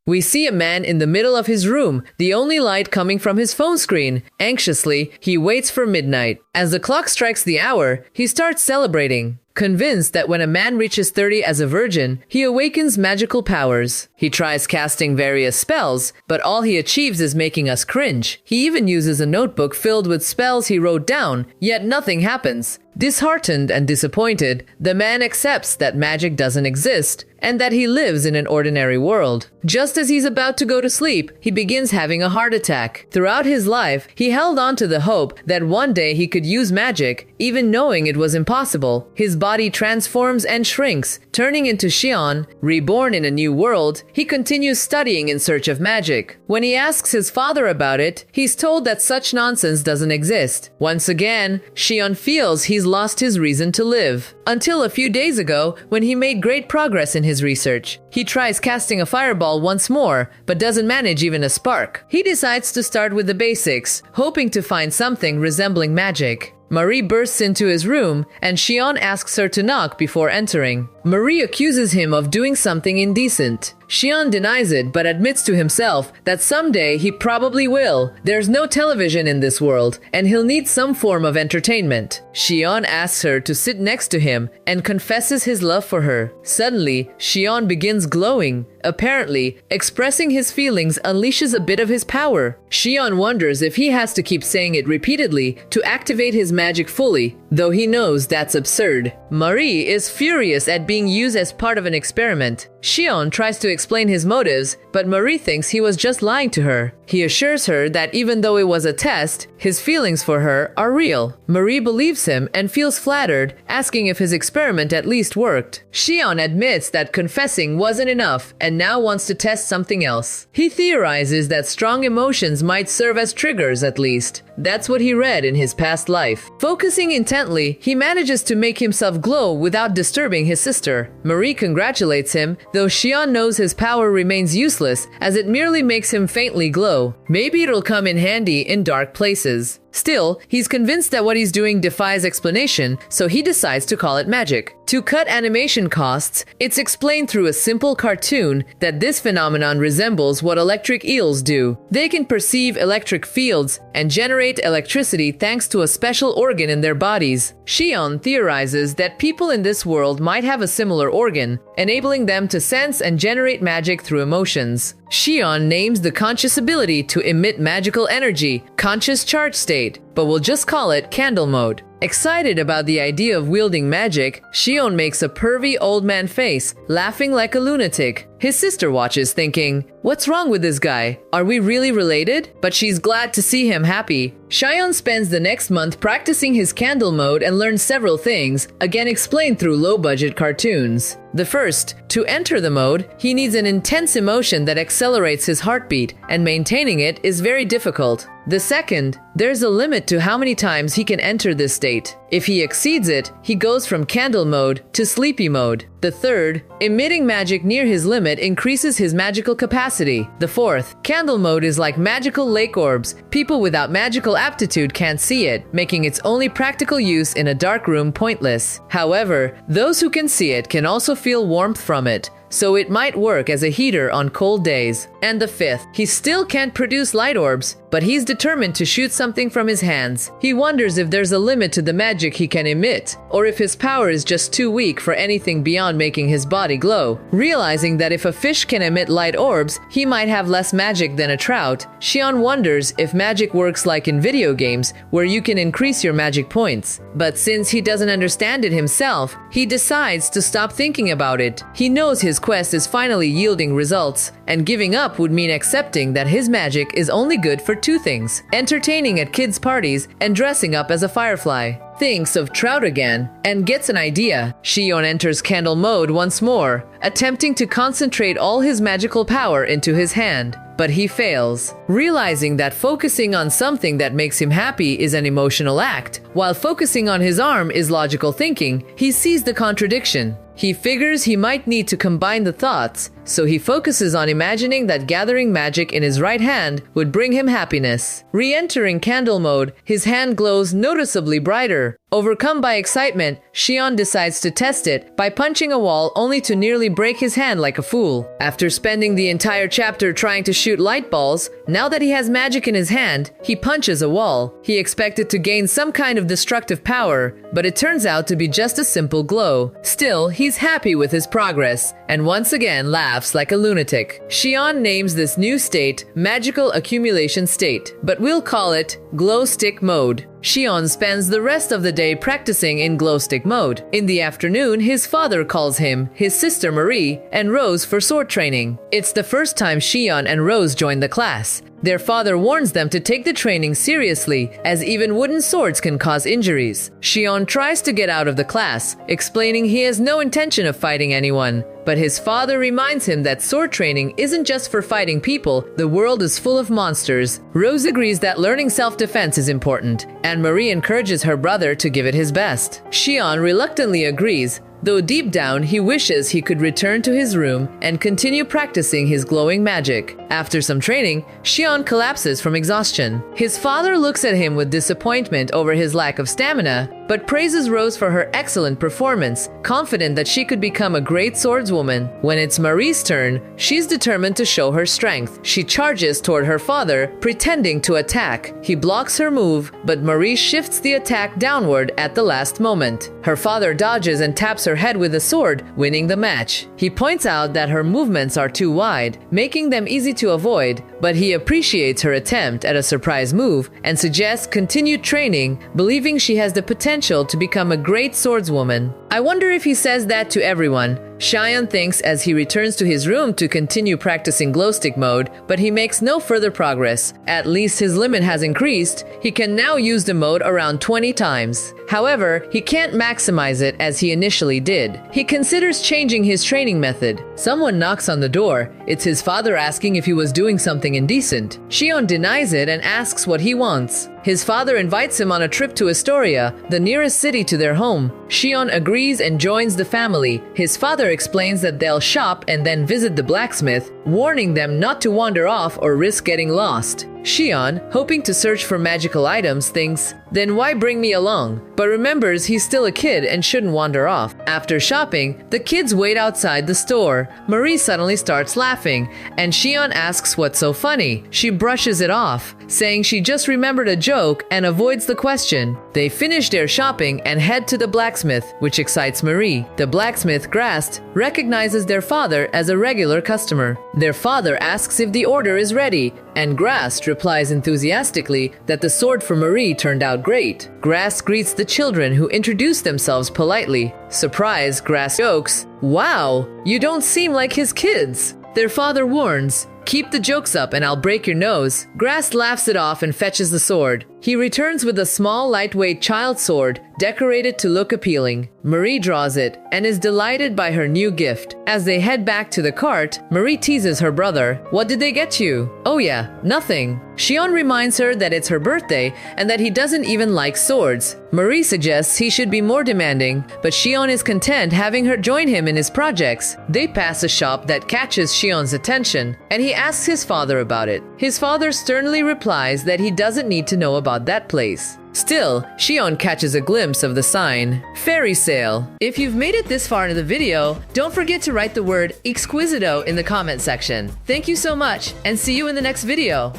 We see a man in the middle of his room, the only light coming from his phone screen. Anxiously, he waits for midnight. As the clock strikes the hour, he starts celebrating, convinced that when a man reaches 30 as a virgin, he awakens magical powers. He tries casting various spells, but all he achieves is making us cringe. He even uses a notebook filled with spells he wrote down, yet nothing happens. Disheartened and disappointed, the man accepts that magic doesn't exist and that he lives in an ordinary world. Just as he's about to go to sleep, he begins having a heart attack. Throughout his life, he held on to the hope that one day he could use magic, even knowing it was impossible. His body transforms and shrinks, turning into Shion. Reborn in a new world, he continues studying in search of magic. When he asks his father about it, he's told that such nonsense doesn't exist. Once again, Shion feels he's lost his reason to live. Until a few days ago, when he made great progress in his research. He tries casting a fireball once more, but doesn't manage even a spark. He decides to start with the basics, hoping to find something resembling magic. Marie bursts into his room, and Shion asks her to knock before entering. Marie accuses him of doing something indecent. Shion denies it, but admits to himself that someday he probably will. There's no television in this world, and he'll need some form of entertainment. Shion asks her to sit next to him and confesses his love for her. Suddenly, Shion begins glowing. Apparently, expressing his feelings unleashes a bit of his power. Shion wonders if he has to keep saying it repeatedly to activate his magic fully, though he knows that's absurd. Marie is furious at being used as part of an experiment. Shion tries to explain his motives, but Marie thinks he was just lying to her. He assures her that even though it was a test, his feelings for her are real. Marie believes him and feels flattered, asking if his experiment at least worked. Shion admits that confessing wasn't enough and now wants to test something else. He theorizes that strong emotions might serve as triggers at least. That's what he read in his past life. Focusing intently, he manages to make himself glow without disturbing his sister. Marie congratulates him, though Shion knows his power remains useless as it merely makes him faintly glow. Maybe it'll come in handy in dark places. Still, he's convinced that what he's doing defies explanation, so he decides to call it magic. To cut animation costs, it's explained through a simple cartoon that this phenomenon resembles what electric eels do. They can perceive electric fields and generate electricity thanks to a special organ in their bodies. Shion theorizes that people in this world might have a similar organ, enabling them to sense and generate magic through emotions. Shion names the conscious ability to emit magical energy conscious charge state, but we'll just call it candle mode. Excited about the idea of wielding magic, Shion makes a pervy old man face, laughing like a lunatic. His sister watches, thinking, "What's wrong with this guy? Are we really related?" But she's glad to see him happy. Shion spends the next month practicing his candle mode and learns several things, again explained through low-budget cartoons. The first, to enter the mode, he needs an intense emotion that accelerates his heartbeat, and maintaining it is very difficult. The second, there's a limit to how many times he can enter this state. If he exceeds it, he goes from candle mode to sleepy mode. The third, emitting magic near his limit increases his magical capacity. The fourth, candle mode is like magical lake orbs. People without magical aptitude can't see it, making its only practical use in a dark room pointless. However, those who can see it can also feel warmth from it, so it might work as a heater on cold days. And the fifth, he still can't produce light orbs, but he's determined to shoot something from his hands. He wonders if there's a limit to the magic he can emit, or if his power is just too weak for anything beyond making his body glow. Realizing that if a fish can emit light orbs, he might have less magic than a trout, Shion wonders if magic works like in video games, where you can increase your magic points. But since he doesn't understand it himself, he decides to stop thinking about it. He knows his quest is finally yielding results, and giving up would mean accepting that his magic is only good for two things: entertaining at kids' parties and dressing up as a firefly. Thinks of trout again and gets an idea. Shion enters candle mode once more, attempting to concentrate all his magical power into his hand. but he fails. Realizing that focusing on something that makes him happy is an emotional act, while focusing on his arm is logical thinking, he sees the contradiction. He figures he might need to combine the thoughts, so he focuses on imagining that gathering magic in his right hand would bring him happiness. Re-entering candle mode, his hand glows noticeably brighter. Overcome by excitement, Shion decides to test it by punching a wall only to nearly break his hand like a fool. After spending the entire chapter trying to shoot light balls, now that he has magic in his hand, he punches a wall. He expected to gain some kind of destructive power, but it turns out to be just a simple glow. Still, he's happy with his progress, and once again laughs like a lunatic. Shion names this new state Magical Accumulation State, but we'll call it Glow Stick Mode. Shion spends the rest of the day practicing in glow stick mode. In the afternoon, his father calls him, his sister Marie, and Rose for sword training. It's the first time Shion and Rose join the class. Their father warns them to take the training seriously, as even wooden swords can cause injuries. Shion tries to get out of the class, explaining he has no intention of fighting anyone. But his father reminds him that sword training isn't just for fighting people, the world is full of monsters. Rose agrees that learning self-defense is important, and Marie encourages her brother to give it his best. Shion reluctantly agrees, though deep down he wishes he could return to his room and continue practicing his glowing magic. After some training, Shion collapses from exhaustion. His father looks at him with disappointment over his lack of stamina, but praises Rose for her excellent performance, confident that she could become a great swordswoman. When it's Marie's turn, she's determined to show her strength. She charges toward her father, pretending to attack. He blocks her move, but Marie shifts the attack downward at the last moment. Her father dodges and taps her head with a sword, winning the match. He points out that her movements are too wide, making them easy to avoid, but he appreciates her attempt at a surprise move and suggests continued training, believing she has the potential to become a great swordswoman. I wonder if he says that to everyone. Shion thinks as he returns to his room to continue practicing glowstick mode, but he makes no further progress. At least his limit has increased. He can now use the mode around 20 times. However, he can't maximize it as he initially did. He considers changing his training method. Someone knocks on the door. It's his father asking if he was doing something indecent. Shion denies it and asks what he wants. His father invites him on a trip to Astoria, the nearest city to their home. Shion agrees and joins the family. His father explains that they'll shop and then visit the blacksmith, warning them not to wander off or risk getting lost. Shion, hoping to search for magical items, thinks, then why bring me along? But remembers he's still a kid and shouldn't wander off. After shopping, the kids wait outside the store. Marie suddenly starts laughing, and Shion asks what's so funny. She brushes it off, saying she just remembered a joke and avoids the question. They finish their shopping and head to the blacksmith, which excites Marie. The blacksmith, Grast, recognizes their father as a regular customer. Their father asks if the order is ready, and Grast replies enthusiastically that the sword for Marie turned out great. Grast greets the children, who introduce themselves politely. Surprised, Grast jokes, "Wow, you don't seem like his kids." Their father warns, "Keep the jokes up and I'll break your nose." Grast laughs it off and fetches the sword. He returns with a small, lightweight child sword, decorated to look appealing. Marie draws it and is delighted by her new gift. As they head back to the cart, Marie teases her brother. "What did they get you?" "Oh yeah, nothing." Shion reminds her that it's her birthday and that he doesn't even like swords. Marie suggests he should be more demanding, but Shion is content having her join him in his projects. They pass a shop that catches Shion's attention, and he asks his father about it. His father sternly replies that he doesn't need to know about that place. Still, Shion catches a glimpse of the sign, Fairy Sale. If you've made it this far into the video, don't forget to write the word Exquisito in the comment section. Thank you so much, and see you in the next video.